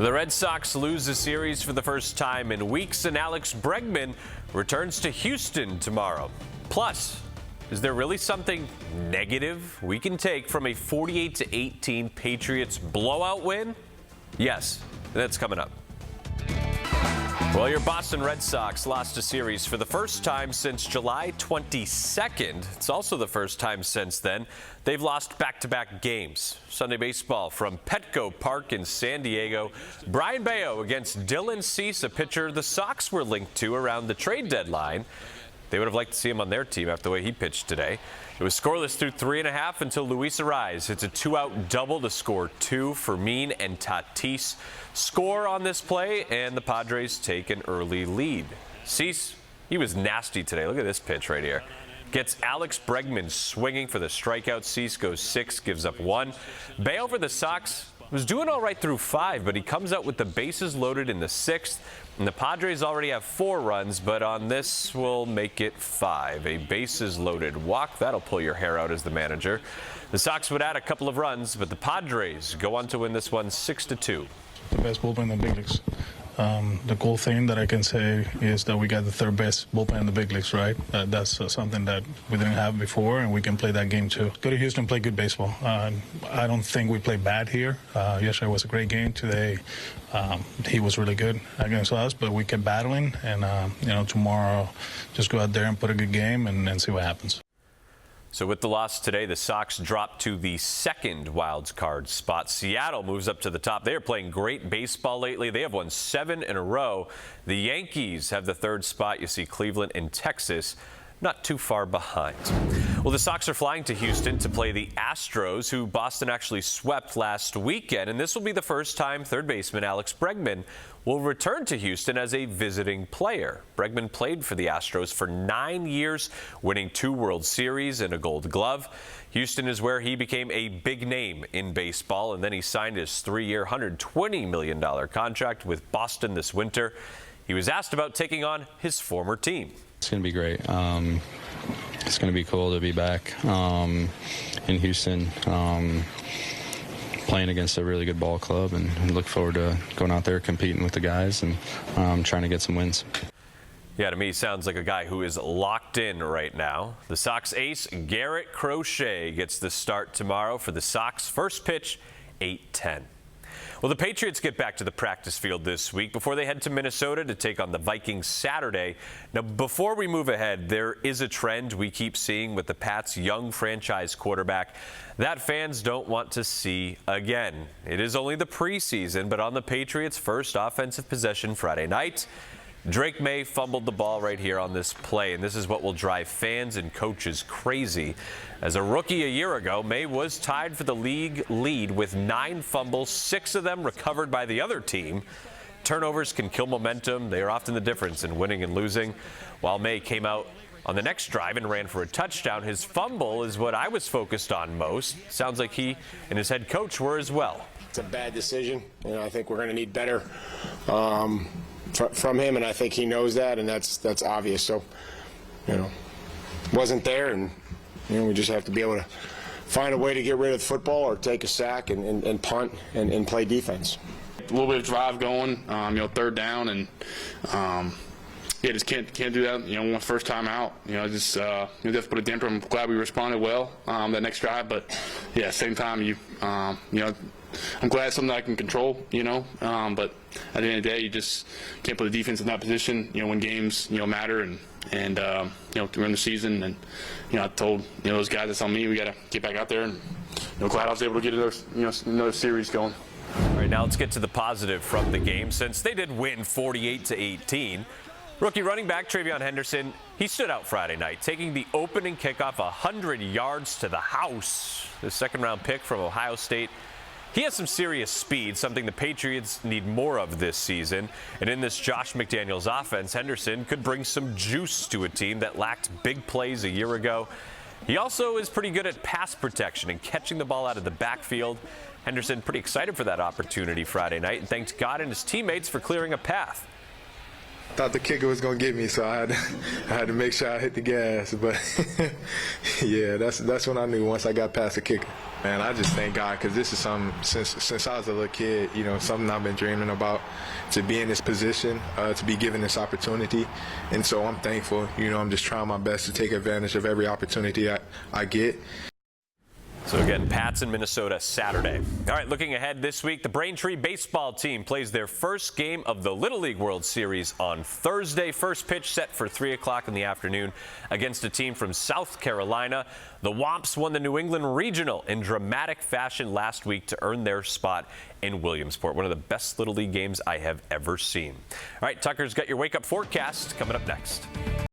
The Red Sox lose the series for the first time in weeks, and Alex Bregman returns to Houston tomorrow. Plus, is there really something negative we can take from a 48-18 Patriots blowout win? Yes, that's coming up. Well, your Boston Red Sox lost a series for the first time since July 22nd. It's also the first time since then they've lost back-to-back games. Sunday baseball from Petco Park in San Diego. Brayan Bello against Dylan Cease, a pitcher the Sox were linked to around the trade deadline. They would have liked to see him on their team after the way he pitched today. It was scoreless through 3.5 until Luis Arraez hits a 2-out double to score 2. Fermin and Tatis score on this play, and the Padres take an early lead. Cease, he was nasty today. Look at this pitch right here. Gets Alex Bregman swinging for the strikeout. Cease goes 6, gives up 1. Bello for the Sox was doing all right through 5, but he comes out with the bases loaded in the 6th. And the Padres already have 4 runs, but on this will make it 5. A bases loaded walk. That'll pull your hair out as the manager. The Sox would add a couple of runs, but the Padres go on to win this one 6-2. The best bullpen in the big leagues. The cool thing that I can say is that we got the 3rd best bullpen in the big leagues, right? That's something that we didn't have before, and we can play that game too. Go to Houston, play good baseball. I don't think we played bad here. Yesterday was a great game. Today, he was really good against us, but we kept battling, and tomorrow, just go out there and put a good game and see what happens. So with the loss today, the Sox drop to the 2nd wild card spot. Seattle moves up to the top. They are playing great baseball lately. They have won 7 in a row. The Yankees have the 3rd spot. You see Cleveland and Texas not too far behind. Well, the Sox are flying to Houston to play the Astros, who Boston actually swept last weekend. And this will be the first time third baseman Alex Bregman will return to Houston as a visiting player. Bregman played for the Astros for 9 years, winning 2 World Series and a Gold Glove. Houston is where he became a big name in baseball, and then he signed his 3-year, $120 million contract with Boston this winter. He was asked about taking on his former team. It's going to be great. It's going to be cool to be back in Houston, playing against a really good ball club, and look forward to going out there competing with the guys and trying to get some wins. Yeah, to me, sounds like a guy who is locked in right now. The Sox ace, Garrett Crochet, gets the start tomorrow for the Sox. First pitch, 8:10. Well, the Patriots get back to the practice field this week before they head to Minnesota to take on the Vikings Saturday. Now, before we move ahead, there is a trend we keep seeing with the Pats' young franchise quarterback that fans don't want to see again. It is only the preseason, but on the Patriots' first offensive possession Friday night, Drake Maye fumbled the ball right here on this play, and this is what will drive fans and coaches crazy. As a rookie a year ago, Maye was tied for the league lead with 9 fumbles, 6 of them recovered by the other team. Turnovers can kill momentum. They are often the difference in winning and losing. While Maye came out on the next drive and ran for a touchdown, his fumble is what I was focused on most. Sounds like he and his head coach were as well. It's a bad decision, and I think we're going to need better from him, and I think he knows that, and that's obvious. So, wasn't there, and we just have to be able to find a way to get rid of the football or take a sack and punt and play defense. A little bit of drive going, 3rd down, and just can't do that. My first time out, just have to put a damper. I'm glad we responded well that next drive, but yeah, same time I'm glad it's something I can control, but at the end of the day, you just can't put the defense in that position, when games, matter and during the season. And, I told, those guys, that's on me. We got to get back out there, and, glad I was able to get another series going. All right, now let's get to the positive from the game. Since they did win 48-18, rookie running back TreVeyon Henderson, he stood out Friday night, taking the opening kickoff 100 yards to the house. The 2nd-round pick from Ohio State. He has some serious speed, something the Patriots need more of this season. And in this Josh McDaniels offense, Henderson could bring some juice to a team that lacked big plays a year ago. He also is pretty good at pass protection and catching the ball out of the backfield. Henderson pretty excited for that opportunity Friday night and thanked God and his teammates for clearing a path. Thought the kicker was going to get me, so I had to make sure I hit the gas. But, yeah, that's when I knew once I got past the kicker. Man, I just thank God because this is something since I was a little kid, you know, something I've been dreaming about, to be in this position, to be given this opportunity. And so I'm thankful. You know, I'm just trying my best to take advantage of every opportunity I get. So again, Pats in Minnesota Saturday. All right, looking ahead this week, the Braintree baseball team plays their first game of the Little League World Series on Thursday. First pitch set for 3 o'clock in the afternoon against a team from South Carolina. The Womps won the New England Regional in dramatic fashion last week to earn their spot in Williamsport. One of the best Little League games I have ever seen. All right, Tucker's got your wake-up forecast coming up next.